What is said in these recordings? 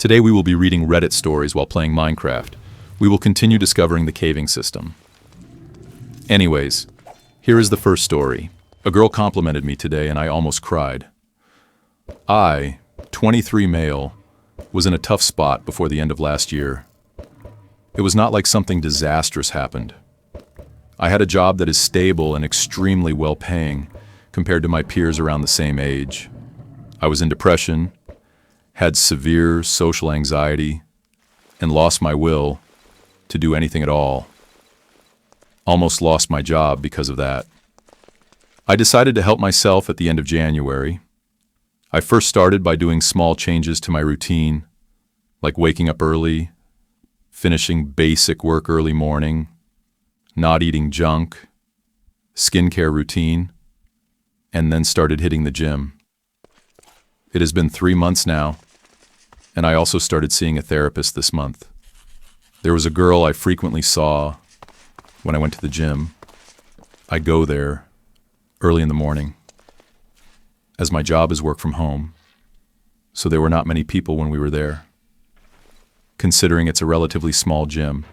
Today we will be reading Reddit stories while playing Minecraft. We will continue discovering the caving system. Anyways, here is the first story. A girl complimented me today and I almost cried. I, 23 male, was in a tough spot before the end of last year. It was not like something disastrous happened. I had a job that is stable and extremely well-paying compared to my peers around the same age. I was in depression, had severe social anxiety, and lost my will to do anything at all. Almost lost my job because of that. I decided to help myself at the end of January. I first started by doing small changes to my routine, like waking up early, finishing basic work early morning, not eating junk, skincare routine, and then started hitting the gym. It has been 3 months now, and I also started seeing a therapist this month. There was a girl I frequently saw when I went to the gym. I go there early in the morning, as my job is work from home, so there were not many people when we were there. Considering it's a relatively small gym,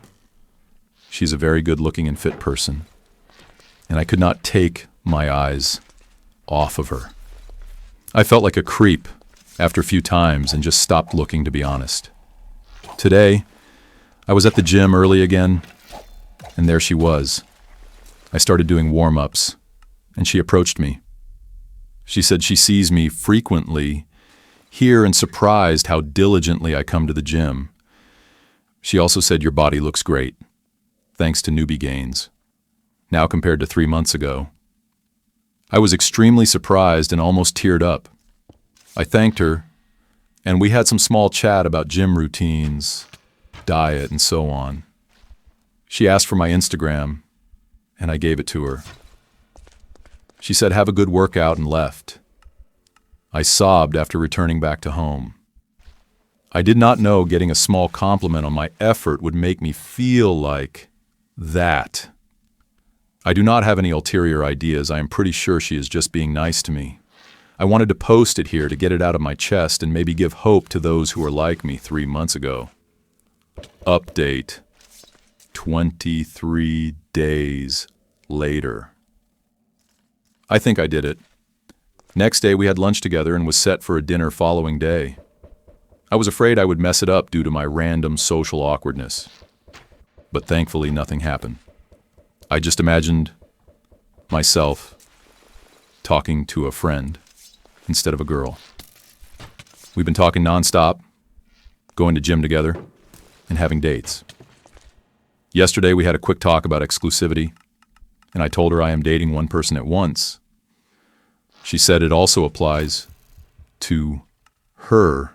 she's a very good-looking and fit person, and I could not take my eyes off of her. I felt like a creep after a few times and just stopped looking, to be honest. Today, I was at the gym early again, and there she was. I started doing warm-ups, and she approached me. She said she sees me frequently here and surprised how diligently I come to the gym. She also said, "Your body looks great, thanks to newbie gains, now compared to 3 months ago." I was extremely surprised and almost teared up. I thanked her, and we had some small chat about gym routines, diet, and so on. She asked for my Instagram, and I gave it to her. She said, "Have a good workout," and left. I sobbed after returning back to home. I did not know getting a small compliment on my effort would make me feel like that. I do not have any ulterior ideas. I am pretty sure she is just being nice to me. I wanted to post it here to get it out of my chest and maybe give hope to those who were like me 3 months ago. Update. 23 days later. I think I did it. Next day we had lunch together and was set for a dinner following day. I was afraid I would mess it up due to my random social awkwardness. But thankfully nothing happened. I just imagined myself talking to a friend instead of a girl. We've been talking nonstop, going to gym together, and having dates. Yesterday we had a quick talk about exclusivity, and I told her I am dating one person at once. She said it also applies to her,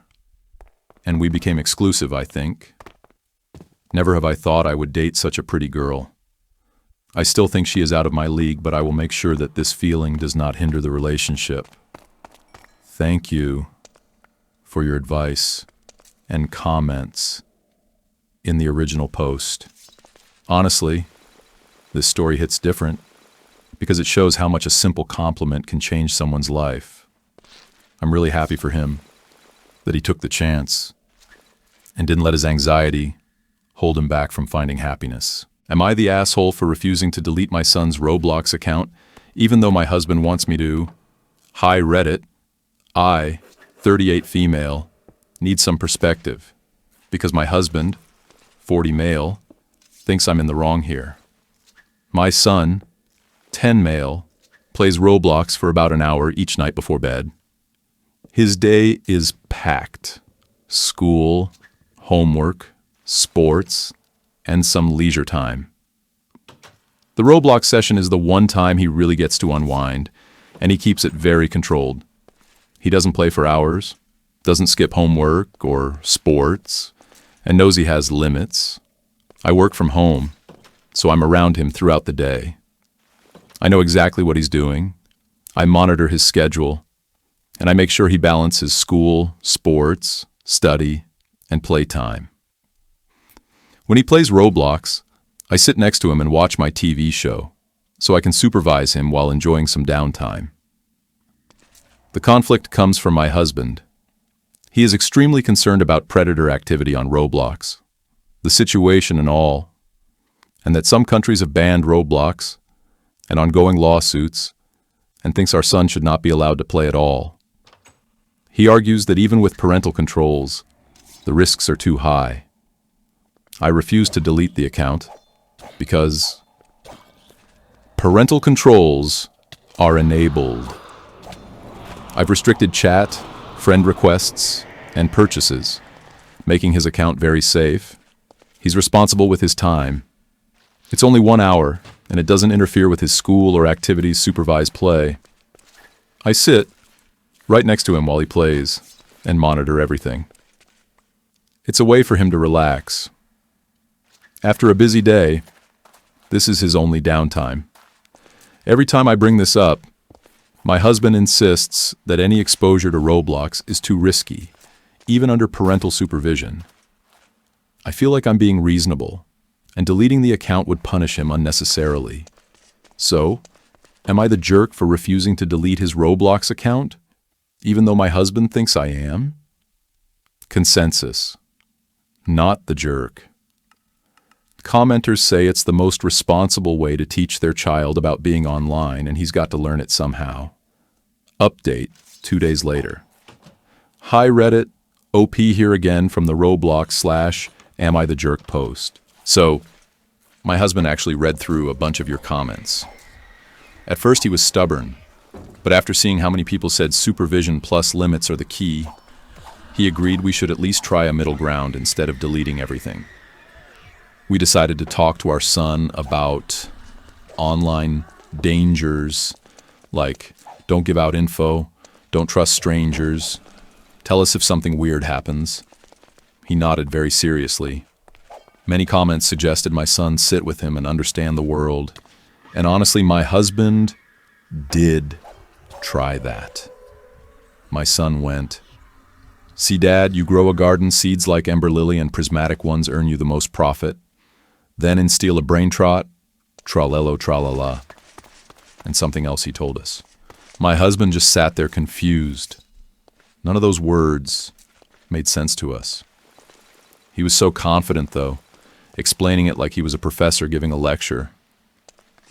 and we became exclusive, I think. Never have I thought I would date such a pretty girl. I still think she is out of my league, but I will make sure that this feeling does not hinder the relationship. Thank you for your advice and comments in the original post. Honestly, this story hits different because it shows how much a simple compliment can change someone's life. I'm really happy for him that he took the chance and didn't let his anxiety hold him back from finding happiness. Am I the asshole for refusing to delete my son's Roblox account, even though my husband wants me to? Hi Reddit, I, 38 female, need some perspective, because my husband, 40 male, thinks I'm in the wrong here. My son, 10 male, plays Roblox for about an hour each night before bed. His day is packed. School, homework, sports, and some leisure time. The Roblox session is the one time he really gets to unwind, and he keeps it very controlled. He doesn't play for hours, doesn't skip homework or sports, and knows he has limits. I work from home, so I'm around him throughout the day. I know exactly what he's doing. I monitor his schedule, and I make sure he balances school, sports, study, and playtime. When he plays Roblox, I sit next to him and watch my TV show, so I can supervise him while enjoying some downtime. The conflict comes from my husband. He is extremely concerned about predator activity on Roblox, the situation and all, and that some countries have banned Roblox and ongoing lawsuits, and thinks our son should not be allowed to play at all. He argues that even with parental controls, the risks are too high. I refuse to delete the account because parental controls are enabled. I've restricted chat, friend requests, and purchases, making his account very safe. He's responsible with his time. It's only 1 hour, and it doesn't interfere with his school or activities supervised play. I sit right next to him while he plays and monitor everything. It's a way for him to relax. After a busy day, this is his only downtime. Every time I bring this up, my husband insists that any exposure to Roblox is too risky, even under parental supervision. I feel like I'm being reasonable, and deleting the account would punish him unnecessarily. So, am I the jerk for refusing to delete his Roblox account, even though my husband thinks I am? Consensus. Not the jerk. Commenters say it's the most responsible way to teach their child about being online, and he's got to learn it somehow. Update 2 days later. Hi Reddit, OP here again from the Roblox /Am I the Jerk post. So, my husband actually read through a bunch of your comments. At first he was stubborn, but after seeing how many people said supervision plus limits are the key, he agreed we should at least try a middle ground instead of deleting everything. We decided to talk to our son about online dangers, like don't give out info, don't trust strangers, tell us if something weird happens. He nodded very seriously. Many comments suggested my son sit with him and understand the world, and honestly, my husband did try that. My son went, "See, Dad, you grow a garden, seeds like Ember Lily and prismatic ones earn you the most profit. Then instill a brain trot, tralelo tralala," and something else he told us. My husband just sat there confused. None of those words made sense to us. He was so confident, though, explaining it like he was a professor giving a lecture.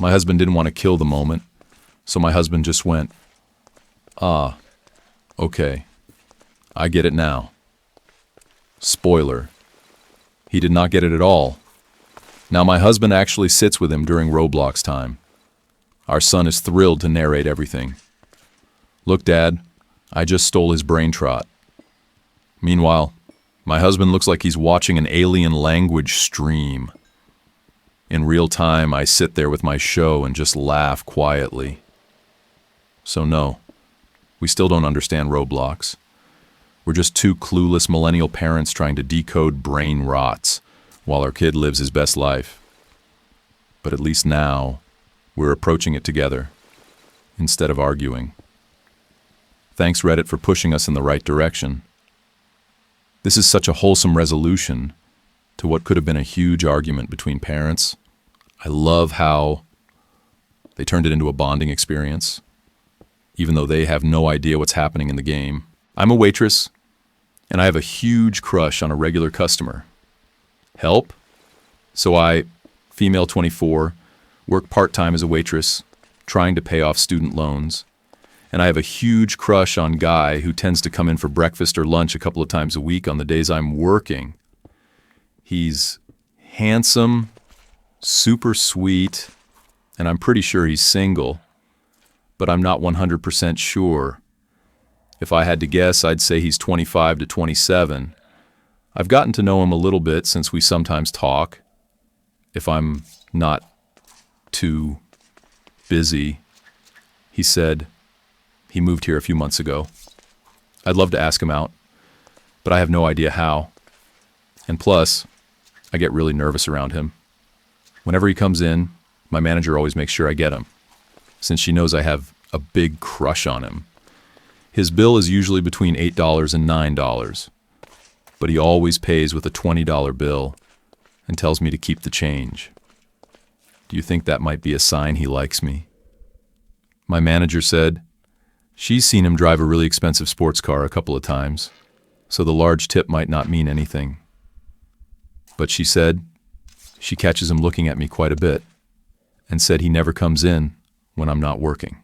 My husband didn't want to kill the moment, so my husband just went, "Ah, okay, I get it now." Spoiler, he did not get it at all. Now my husband actually sits with him during Roblox time. Our son is thrilled to narrate everything. "Look, Dad, I just stole his brain trot." Meanwhile, my husband looks like he's watching an alien language stream. In real time, I sit there with my show and just laugh quietly. So no, we still don't understand Roblox. We're just two clueless millennial parents trying to decode brain rots while our kid lives his best life. But at least now, we're approaching it together, instead of arguing. Thanks, Reddit, for pushing us in the right direction. This is such a wholesome resolution to what could have been a huge argument between parents. I love how they turned it into a bonding experience, even though they have no idea what's happening in the game. I'm a waitress, and I have a huge crush on a regular customer. Help? So I, female 24, work part-time as a waitress, trying to pay off student loans. And I have a huge crush on Guy, who tends to come in for breakfast or lunch a couple of times a week on the days I'm working. He's handsome, super sweet, and I'm pretty sure he's single, but I'm not 100% sure. If I had to guess, I'd say he's 25 to 27. I've gotten to know him a little bit since we sometimes talk, if I'm not too busy. He said he moved here a few months ago. I'd love to ask him out, but I have no idea how. And plus, I get really nervous around him. Whenever he comes in, my manager always makes sure I get him, since she knows I have a big crush on him. His bill is usually between $8 and $9, but he always pays with a $20 bill and tells me to keep the change. Do you think that might be a sign he likes me? My manager said she's seen him drive a really expensive sports car a couple of times, so the large tip might not mean anything. But she said she catches him looking at me quite a bit, and said he never comes in when I'm not working.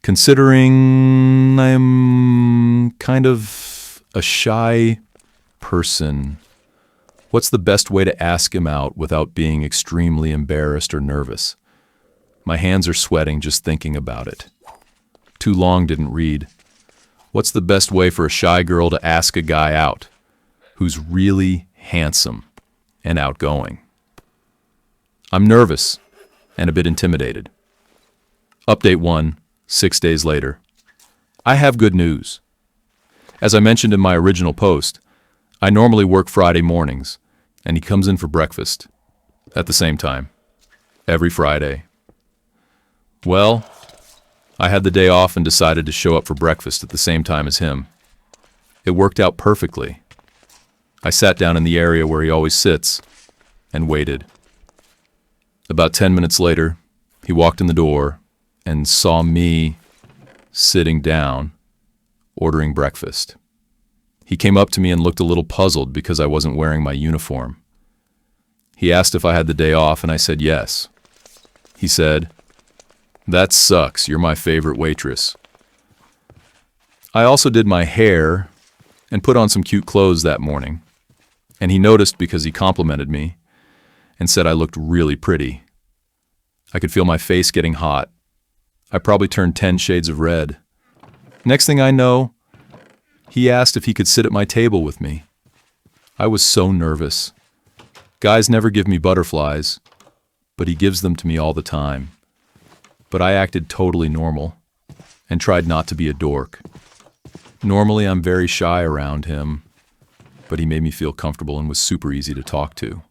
Considering I'm kind of a shy person, what's the best way to ask him out without being extremely embarrassed or nervous? My hands are sweating just thinking about it. Too long didn't read. What's the best way for a shy girl to ask a guy out who's really handsome and outgoing? I'm nervous and a bit intimidated. Update 1, 6 days later. I have good news. As I mentioned in my original post, I normally work Friday mornings, and he comes in for breakfast at the same time, every Friday. Well, I had the day off and decided to show up for breakfast at the same time as him. It worked out perfectly. I sat down in the area where he always sits and waited. About 10 minutes later, he walked in the door and saw me sitting down, ordering breakfast. He came up to me and looked a little puzzled because I wasn't wearing my uniform. He asked if I had the day off, and I said yes. He said, "That sucks, you're my favorite waitress." I also did my hair and put on some cute clothes that morning, and he noticed because he complimented me and said I looked really pretty. I could feel my face getting hot. I probably turned 10 shades of red. Next thing I know, he asked if he could sit at my table with me. I was so nervous. Guys never give me butterflies, but he gives them to me all the time. But I acted totally normal and tried not to be a dork. Normally I'm very shy around him, but he made me feel comfortable and was super easy to talk to.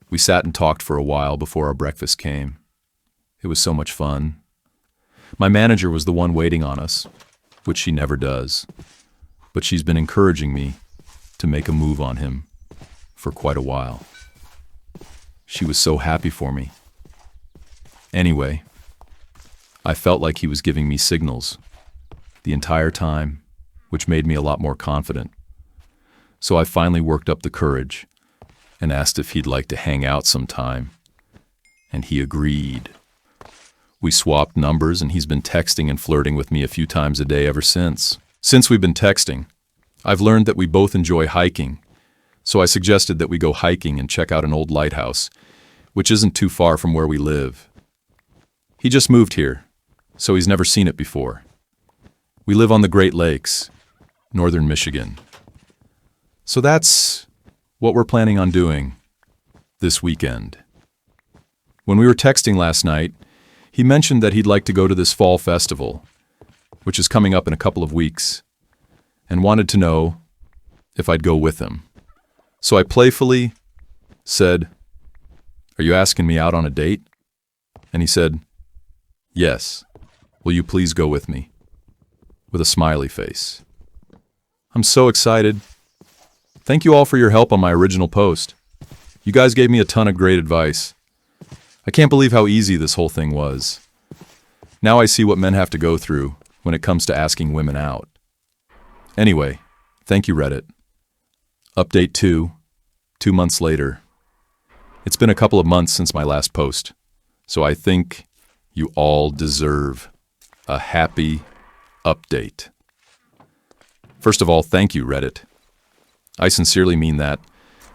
We sat and talked for a while before our breakfast came. It was so much fun. My manager was the one waiting on us, which she never does, but she's been encouraging me to make a move on him for quite a while. She was so happy for me. Anyway, I felt like he was giving me signals the entire time, which made me a lot more confident. So I finally worked up the courage and asked if he'd like to hang out sometime, and he agreed. We swapped numbers, and he's been texting and flirting with me a few times a day ever since. Since we've been texting, I've learned that we both enjoy hiking, so I suggested that we go hiking and check out an old lighthouse, which isn't too far from where we live. He just moved here, so he's never seen it before. We live on the Great Lakes, northern Michigan. So that's what we're planning on doing this weekend. When we were texting last night, he mentioned that he'd like to go to this fall festival, which is coming up in a couple of weeks, and wanted to know if I'd go with him. So I playfully said, "Are you asking me out on a date?" And he said, "Yes. Will you please go with me?" With a smiley face. I'm so excited. Thank you all for your help on my original post. You guys gave me a ton of great advice. I can't believe how easy this whole thing was. Now I see what men have to go through when it comes to asking women out. Anyway, thank you, Reddit. Update 2, 2 months later. It's been a couple of months since my last post, so I think you all deserve a happy update. First of all, thank you, Reddit. I sincerely mean that.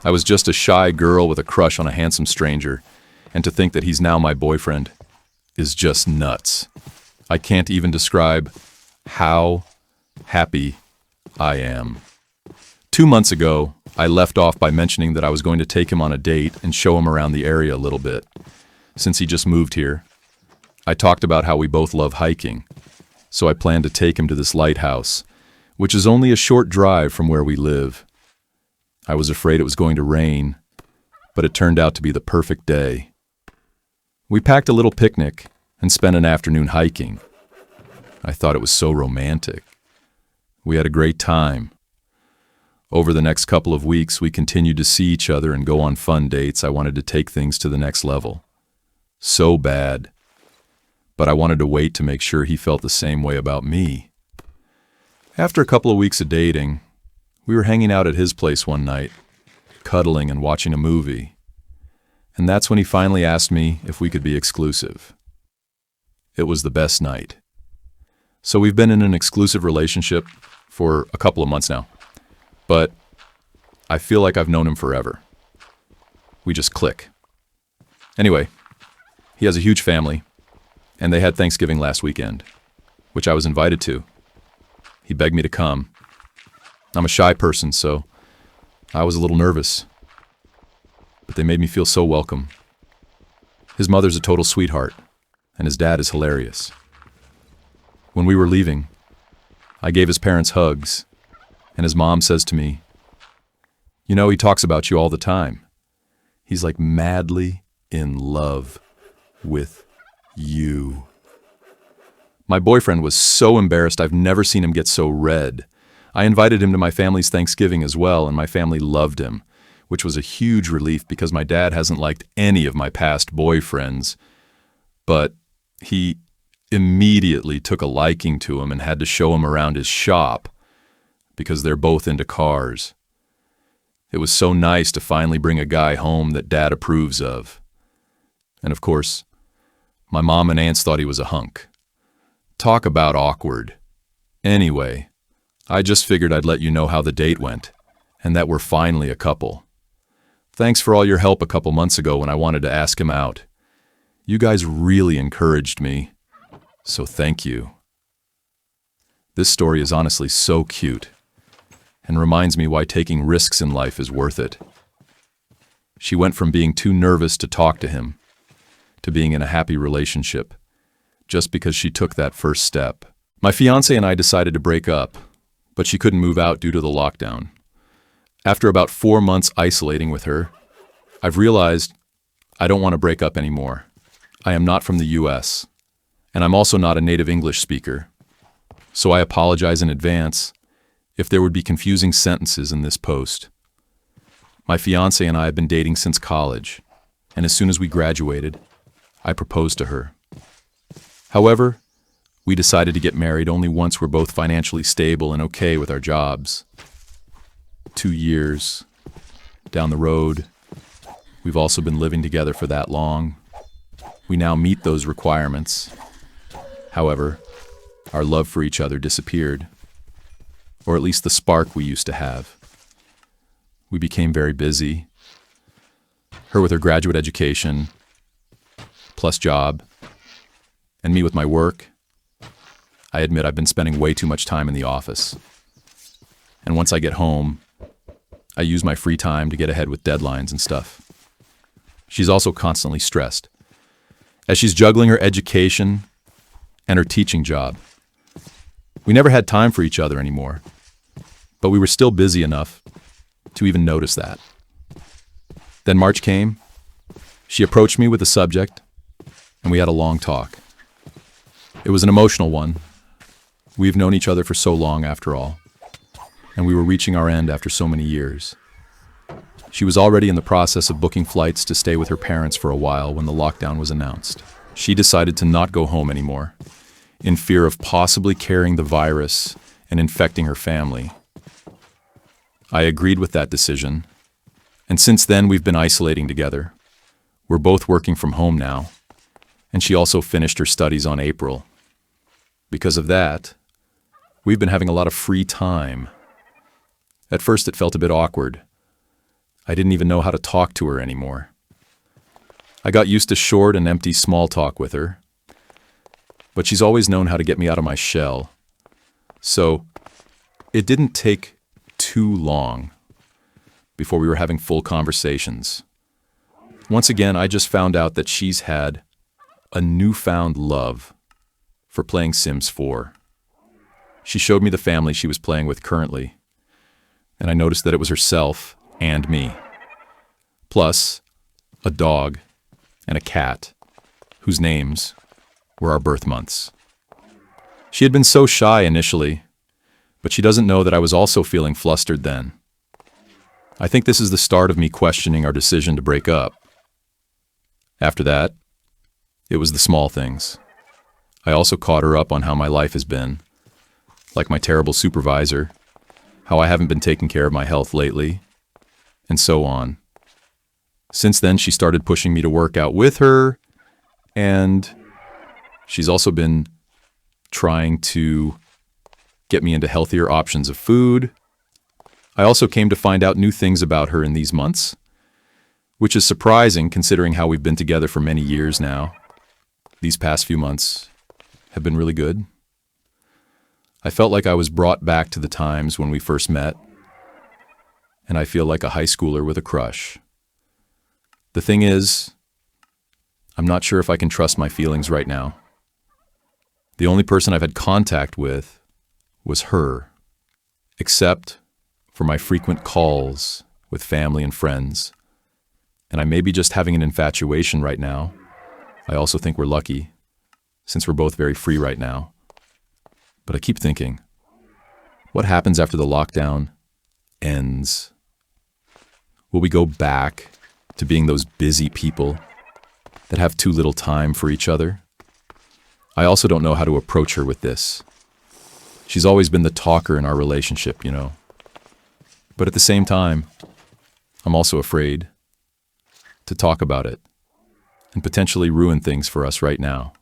I was just a shy girl with a crush on a handsome stranger, and to think that he's now my boyfriend is just nuts. I can't even describe how happy I am. 2 months ago, I left off by mentioning that I was going to take him on a date and show him around the area a little bit. Since he just moved here, I talked about how we both love hiking, so I planned to take him to this lighthouse, which is only a short drive from where we live. I was afraid it was going to rain, but it turned out to be the perfect day. We packed a little picnic and spent an afternoon hiking. I thought it was so romantic. We had a great time. Over the next couple of weeks, we continued to see each other and go on fun dates. I wanted to take things to the next level. So bad. But I wanted to wait to make sure he felt the same way about me. After a couple of weeks of dating, We were hanging out at his place one night, cuddling and watching a movie. And that's when he finally asked me if we could be exclusive. It was the best night. So we've been in an exclusive relationship for a couple of months now. But I feel like I've known him forever. We just click. Anyway, he has a huge family, and they had Thanksgiving last weekend, which I was invited to. He begged me to come. I'm a shy person, so I was a little nervous. But they made me feel so welcome. His mother's a total sweetheart, and his dad is hilarious. When we were leaving, I gave his parents hugs, and his mom says to me, "You know, he talks about you all the time. He's like madly in love with you." My boyfriend was so embarrassed. I've never seen him get so red. I invited him to my family's Thanksgiving as well, and my family loved him, which was a huge relief because my dad hasn't liked any of my past boyfriends. But he immediately took a liking to him and had to show him around his shop because they're both into cars. It was so nice to finally bring a guy home that Dad approves of. And of course, my mom and aunts thought he was a hunk. Talk about awkward. Anyway, I just figured I'd let you know how the date went, and that we're finally a couple. Thanks for all your help a couple months ago when I wanted to ask him out. You guys really encouraged me, so thank you. This story is honestly so cute, and reminds me why taking risks in life is worth it. She went from being too nervous to talk to him, to being in a happy relationship, just because she took that first step. My fiancé and I decided to break up, but she couldn't move out due to the lockdown. After about 4 months isolating with her, I've realized I don't want to break up anymore. I am not from the US, and I'm also not a native English speaker, so I apologize in advance if there would be confusing sentences in this post. My fiancé and I have been dating since college, and as soon as we graduated, I proposed to her. However, we decided to get married only once we're both financially stable and okay with our jobs. 2 years down the road, we've also been living together for that long. We now meet those requirements. However, our love for each other disappeared, or at least the spark we used to have. We became very busy. Her with her graduate education, plus job, and me with my work. I admit I've been spending way too much time in the office. And once I get home, I use my free time to get ahead with deadlines and stuff. She's also constantly stressed, as she's juggling her education and her teaching job. We never had time for each other anymore, but we were still busy enough to even notice that. Then March came. She approached me with a subject, and we had a long talk. It was an emotional one. We've known each other for so long after all, and we were reaching our end after so many years. She was already in the process of booking flights to stay with her parents for a while when the lockdown was announced. She decided to not go home anymore, in fear of possibly carrying the virus and infecting her family. I agreed with that decision, and since then we've been isolating together. We're both working from home now, and she also finished her studies on April. Because of that, we've been having a lot of free time. At first it felt a bit awkward. I didn't even know how to talk to her anymore. I got used to short and empty small talk with her, but she's always known how to get me out of my shell. So it didn't take too long before we were having full conversations. Once again, I just found out that she's had a newfound love for playing Sims 4. She showed me the family she was playing with currently, and I noticed that it was herself and me, plus a dog and a cat whose names were our birth months. She had been so shy initially, but she doesn't know that I was also feeling flustered then. I think this is the start of me questioning our decision to break up. After that, it was the small things. I also caught her up on how my life has been, like my terrible supervisor, how I haven't been taking care of my health lately, and so on. Since then, she started pushing me to work out with her, and she's also been trying to get me into healthier options of food. I also came to find out new things about her in these months, which is surprising considering how we've been together for many years now. These past few months have been really good. I felt like I was brought back to the times when we first met, and I feel like a high schooler with a crush. The thing is, I'm not sure if I can trust my feelings right now. The only person I've had contact with was her, except for my frequent calls with family and friends. And I may be just having an infatuation right now. I also think we're lucky, since we're both very free right now. But I keep thinking, what happens after the lockdown ends? Will we go back to being those busy people that have too little time for each other? I also don't know how to approach her with this. She's always been the talker in our relationship, you know. But at the same time, I'm also afraid to talk about it and potentially ruin things for us right now.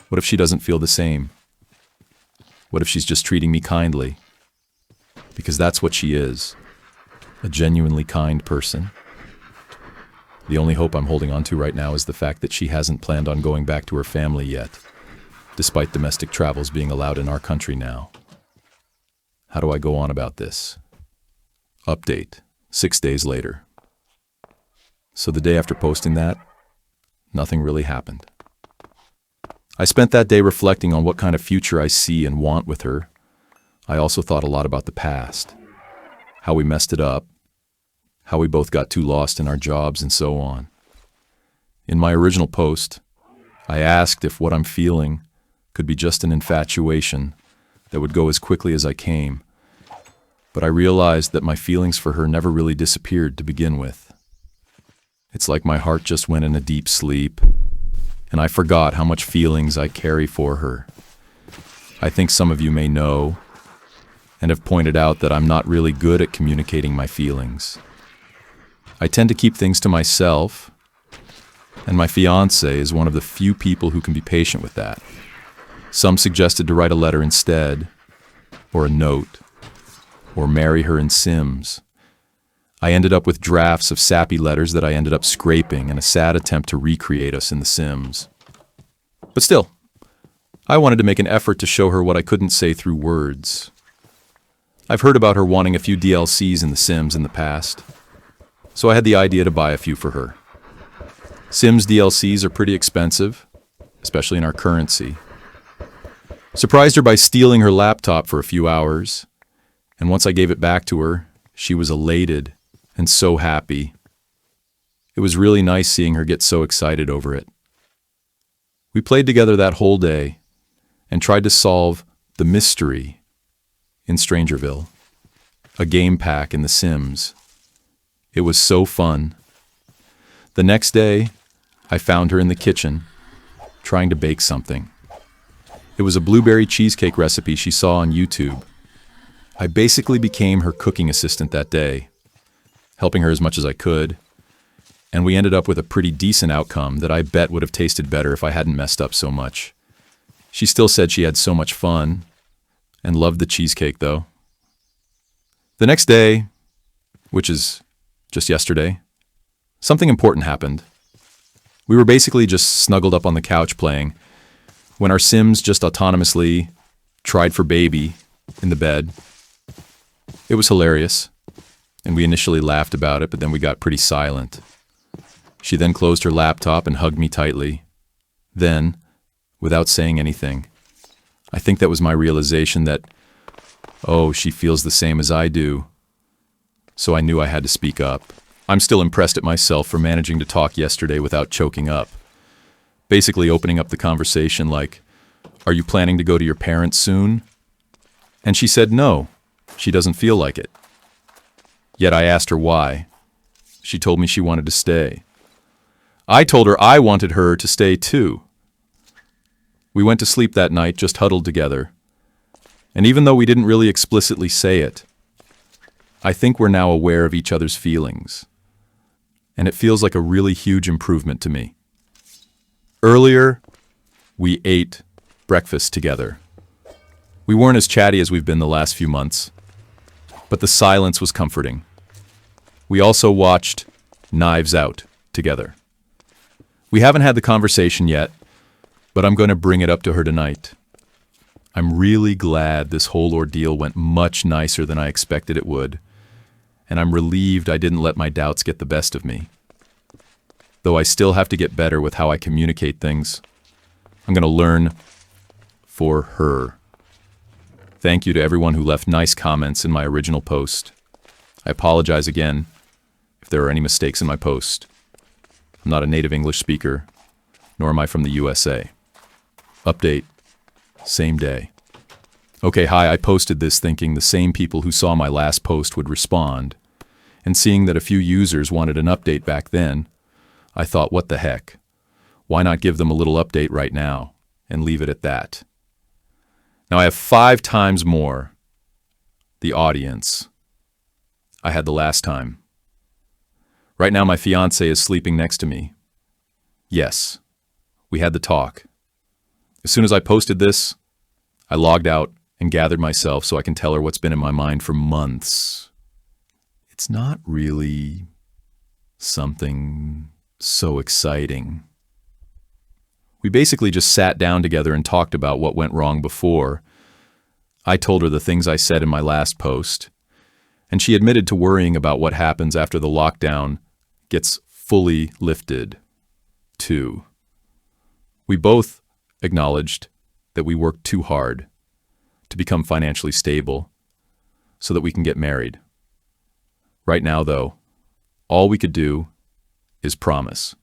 What if she doesn't feel the same? What if she's just treating me kindly? Because that's what she is, a genuinely kind person. The only hope I'm holding on to right now is the fact that she hasn't planned on going back to her family yet, despite domestic travels being allowed in our country now. How do I go on about this? Update, 6 days later. So the day after posting that, nothing really happened. I spent that day reflecting on what kind of future I see and want with her. I also thought a lot about the past, how we messed it up, how we both got too lost in our jobs, and so on. In my original post, I asked if what I'm feeling could be just an infatuation that would go as quickly as I came, but I realized that my feelings for her never really disappeared to begin with. It's like my heart just went in a deep sleep, and I forgot how much feelings I carry for her. I think some of you may know, and have pointed out that I'm not really good at communicating my feelings. I tend to keep things to myself, and my fiancé is one of the few people who can be patient with that. Some suggested to write a letter instead, or a note, or marry her in Sims. I ended up with drafts of sappy letters that I ended up scraping in a sad attempt to recreate us in The Sims. But still, I wanted to make an effort to show her what I couldn't say through words. I've heard about her wanting a few DLCs in The Sims in the past, so I had the idea to buy a few for her. Sims DLCs are pretty expensive, especially in our currency. Surprised her by stealing her laptop for a few hours, and once I gave it back to her, she was elated and so happy. It was really nice seeing her get so excited over it. We played together that whole day and tried to solve the mystery in Strangerville, a game pack in The Sims. It was so fun. The next day, I found her in the kitchen, trying to bake something. It was a blueberry cheesecake recipe she saw on YouTube. I basically became her cooking assistant that day, helping her as much as I could, and we ended up with a pretty decent outcome that I bet would have tasted better if I hadn't messed up so much. She still said she had so much fun, and loved the cheesecake though. The next day, which is just yesterday, something important happened. We were basically just snuggled up on the couch playing when our Sims just autonomously tried for baby in the bed. It was hilarious, and we initially laughed about it, but then we got pretty silent. She then closed her laptop and hugged me tightly. Then, without saying anything, I think that was my realization that, oh, she feels the same as I do. So I knew I had to speak up. I'm still impressed at myself for managing to talk yesterday without choking up. Basically opening up the conversation like, "Are you planning to go to your parents soon?" And she said no, she doesn't feel like it. Yet I asked her why. She told me she wanted to stay. I told her I wanted her to stay too. We went to sleep that night just huddled together. And even though we didn't really explicitly say it, I think we're now aware of each other's feelings. And it feels like a really huge improvement to me. Earlier, we ate breakfast together. We weren't as chatty as we've been the last few months, but the silence was comforting. We also watched Knives Out together. We haven't had the conversation yet, but I'm going to bring it up to her tonight. I'm really glad this whole ordeal went much nicer than I expected it would, and I'm relieved I didn't let my doubts get the best of me. Though I still have to get better with how I communicate things, I'm going to learn for her. Thank you to everyone who left nice comments in my original post. I apologize again if there are any mistakes in my post. I'm not a native English speaker, nor am I from the USA. Update. Same day. Okay, hi, I posted this thinking the same people who saw my last post would respond, and seeing that a few users wanted an update back then, I thought, what the heck? Why not give them a little update right now and leave it at that? Now I have 5 times more the audience I had the last time. Right now my fiancé is sleeping next to me. Yes, we had the talk. As soon as I posted this, I logged out and gathered myself so I can tell her what's been in my mind for months. It's not really something so exciting. We basically just sat down together and talked about what went wrong before. I told her the things I said in my last post, and she admitted to worrying about what happens after the lockdown gets fully lifted, too. We both acknowledged that we worked too hard to become financially stable so that we can get married. Right now, though, all we could do is promise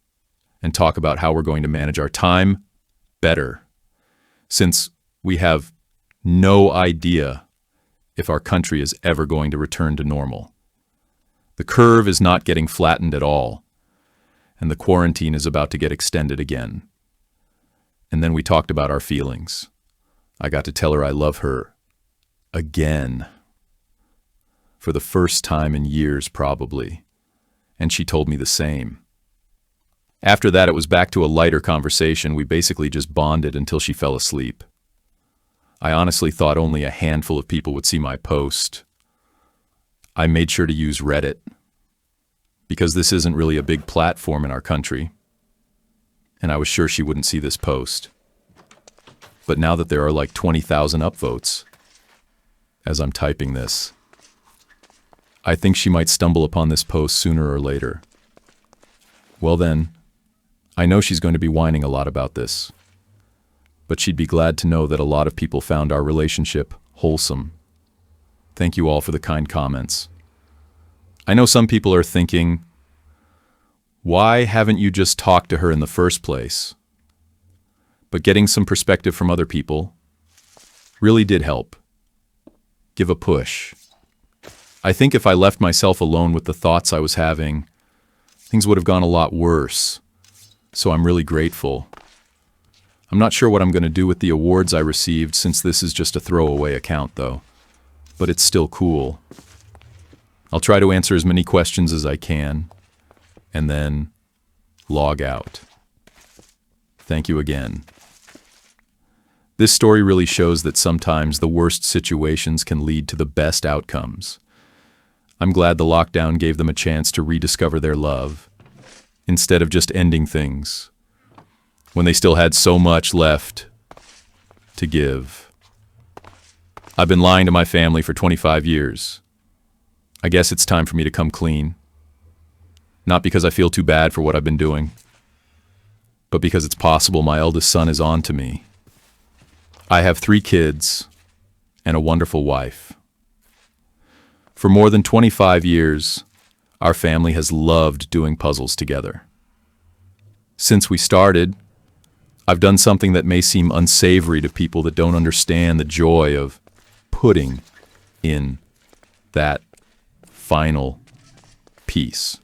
and talk about how we're going to manage our time better, since we have no idea if our country is ever going to return to normal. The curve is not getting flattened at all, and the quarantine is about to get extended again. And then we talked about our feelings. I got to tell her I love her again. For the first time in years, probably. And she told me the same. After that, it was back to a lighter conversation. We basically just bonded until she fell asleep. I honestly thought only a handful of people would see my post. I made sure to use Reddit, because this isn't really a big platform in our country, and I was sure she wouldn't see this post. But now that there are like 20,000 upvotes, as I'm typing this, I think she might stumble upon this post sooner or later. Well then, I know she's going to be whining a lot about this, but she'd be glad to know that a lot of people found our relationship wholesome. Thank you all for the kind comments. I know some people are thinking, why haven't you just talked to her in the first place? But getting some perspective from other people really did help. Give a push. I think if I left myself alone with the thoughts I was having, things would have gone a lot worse. So I'm really grateful. I'm not sure what I'm going to do with the awards I received, since this is just a throwaway account though. But it's still cool. I'll try to answer as many questions as I can, and then log out. Thank you again. This story really shows that sometimes the worst situations can lead to the best outcomes. I'm glad the lockdown gave them a chance to rediscover their love, instead of just ending things, when they still had so much left to give. I've been lying to my family for 25 years. I guess it's time for me to come clean. Not because I feel too bad for what I've been doing, but because it's possible my eldest son is on to me. I have 3 kids and a wonderful wife. For more than 25 years, our family has loved doing puzzles together. Since we started, I've done something that may seem unsavory to people that don't understand the joy of putting in that final piece.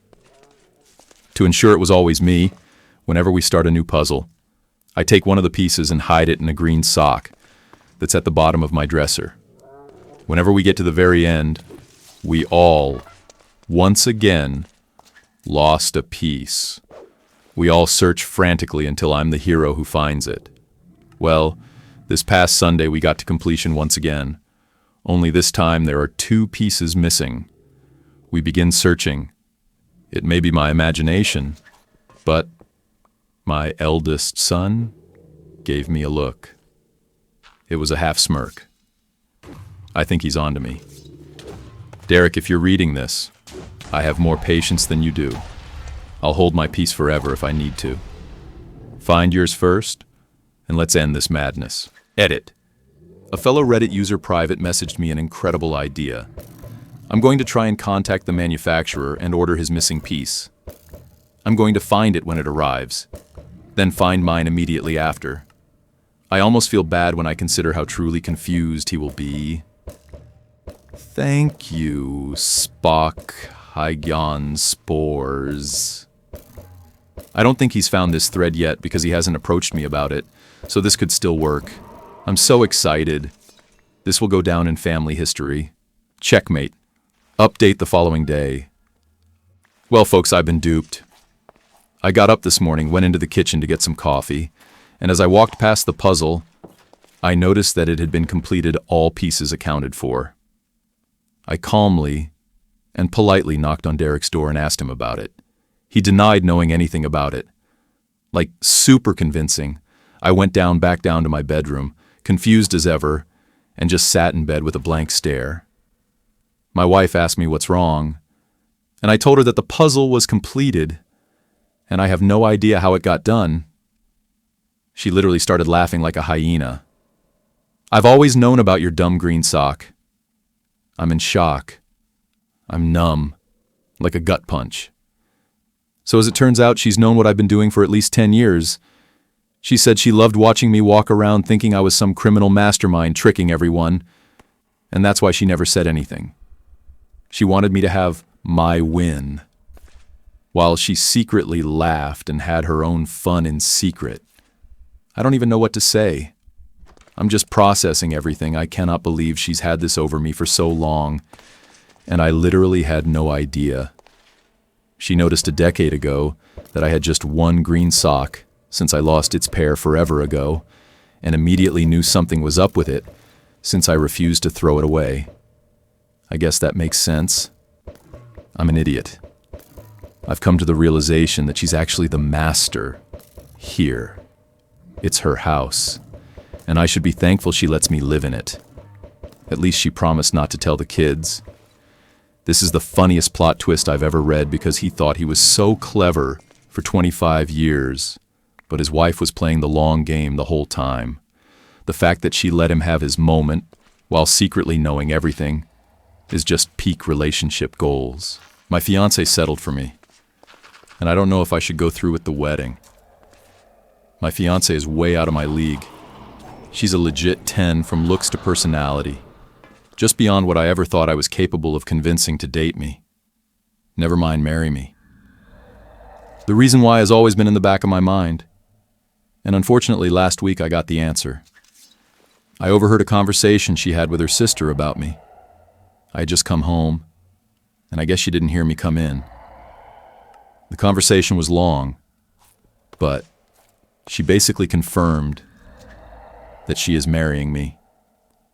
To ensure it was always me, whenever we start a new puzzle, I take one of the pieces and hide it in a green sock that's at the bottom of my dresser. Whenever we get to the very end, we all, once again, lost a piece. We all search frantically until I'm the hero who finds it. Well, this past Sunday we got to completion once again. Only this time there are 2 pieces missing. We begin searching. It may be my imagination, but my eldest son gave me a look. It was a half smirk. I think he's on to me. Derek, if you're reading this, I have more patience than you do. I'll hold my peace forever if I need to. Find yours first, and let's end this madness. Edit. A fellow Reddit user private messaged me an incredible idea. I'm going to try and contact the manufacturer and order his missing piece. I'm going to find it when it arrives, then find mine immediately after. I almost feel bad when I consider how truly confused he will be. Thank you, Spock Hygyon Spores. I don't think he's found this thread yet because he hasn't approached me about it, so this could still work. I'm so excited. This will go down in family history. Checkmate. Update the following day. Well, folks, I've been duped. I got up this morning, went into the kitchen to get some coffee, and as I walked past the puzzle, I noticed that it had been completed, all pieces accounted for. I calmly and politely knocked on Derek's door and asked him about it. He denied knowing anything about it. Like, super convincing, I went back down to my bedroom, confused as ever, and just sat in bed with a blank stare. My wife asked me what's wrong, and I told her that the puzzle was completed, and I have no idea how it got done. She literally started laughing like a hyena. I've always known about your dumb green sock. I'm in shock. I'm numb, like a gut punch. So as it turns out, she's known what I've been doing for at least 10 years. She said she loved watching me walk around thinking I was some criminal mastermind tricking everyone, and that's why she never said anything. She wanted me to have my win, while she secretly laughed and had her own fun in secret. I don't even know what to say. I'm just processing everything. I cannot believe she's had this over me for so long, and I literally had no idea. She noticed a decade ago that I had just one green sock since I lost its pair forever ago, and immediately knew something was up with it since I refused to throw it away. I guess that makes sense. I'm an idiot. I've come to the realization that she's actually the master here. It's her house, and I should be thankful she lets me live in it. At least she promised not to tell the kids. This is the funniest plot twist I've ever read because he thought he was so clever for 25 years, but his wife was playing the long game the whole time. The fact that she let him have his moment while secretly knowing everything is just peak relationship goals. My fiancé settled for me, and I don't know if I should go through with the wedding. My fiancé is way out of my league. She's a legit 10 from looks to personality, just beyond what I ever thought I was capable of convincing to date me. Never mind marry me. The reason why has always been in the back of my mind, and unfortunately last week I got the answer. I overheard a conversation she had with her sister about me. I had just come home, and I guess she didn't hear me come in. The conversation was long, but she basically confirmed that she is marrying me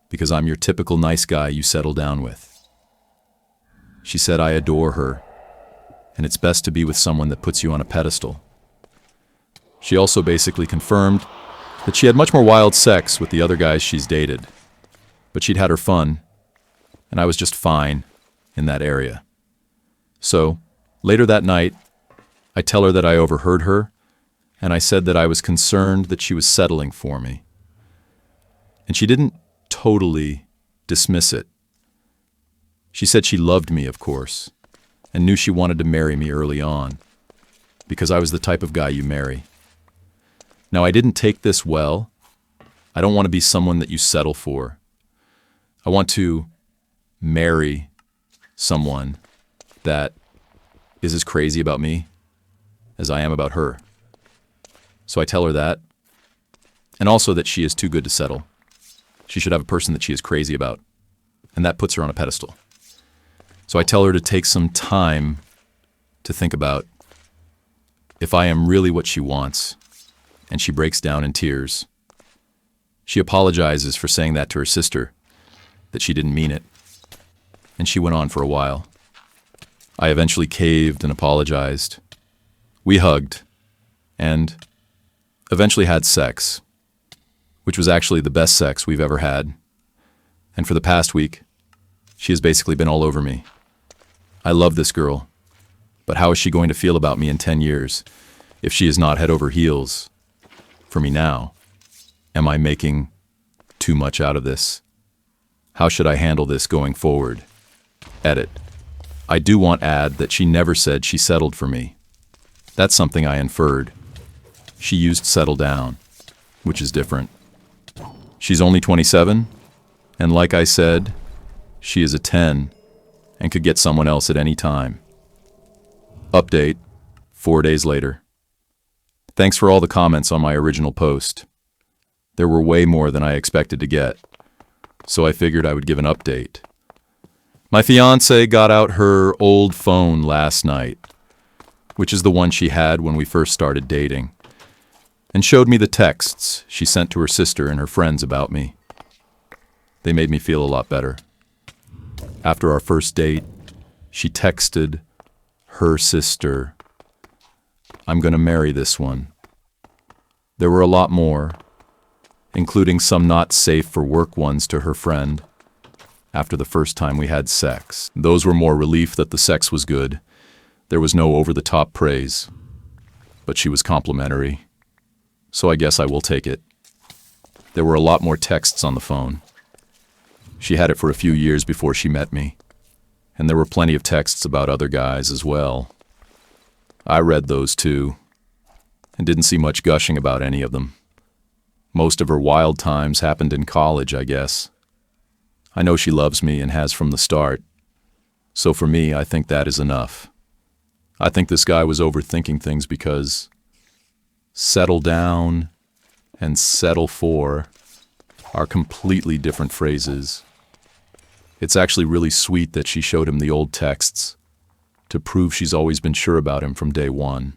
because I'm your typical nice guy you settle down with. She said I adore her, and it's best to be with someone that puts you on a pedestal. She also basically confirmed that she had much more wild sex with the other guys she's dated, but she'd had her fun, and I was just fine in that area. So, later that night, I tell her that I overheard her, and I said that I was concerned that she was settling for me. And she didn't totally dismiss it. She said she loved me, of course, and knew she wanted to marry me early on, because I was the type of guy you marry. Now, I didn't take this well. I don't want to be someone that you settle for. I want to marry someone that is as crazy about me as I am about her. So I tell her that, and also that she is too good to settle. She should have a person that she is crazy about. and that puts her on a pedestal. So I tell her to take some time to think about if I am really what she wants, and she breaks down in tears. She apologizes for saying that to her sister, that she didn't mean it, and she went on for a while. I eventually caved and apologized. We hugged, and eventually had sex, which was actually the best sex we've ever had. And for the past week, she has basically been all over me. I love this girl, but how is she going to feel about me in 10 years if she is not head over heels for me now? Am I making too much out of this? How should I handle this going forward? Edit. I do want to add that she never said she settled for me. That's something I inferred. She used settle down, which is different. She's only 27, and like I said, she is a 10 and could get someone else at any time. Update, 4 days later. Thanks for all the comments on my original post. There were way more than I expected to get, so I figured I would give an update. My fiancé got out her old phone last night, which is the one she had when we first started dating, and showed me the texts she sent to her sister and her friends about me. They made me feel a lot better. After our first date, she texted her sister, "I'm gonna marry this one." There were a lot more, including some not safe for work ones to her friend after the first time we had sex. Those were more relief that the sex was good. There was no over-the-top praise, but she was complimentary, so I guess I will take it. There were a lot more texts on the phone. She had it for a few years before she met me, and there were plenty of texts about other guys as well. I read those too, and didn't see much gushing about any of them. Most of her wild times happened in college, I guess. I know she loves me and has from the start, so for me, I think that is enough. I think this guy was overthinking things because settle down and settle for are completely different phrases. It's actually really sweet that she showed him the old texts to prove she's always been sure about him from day one.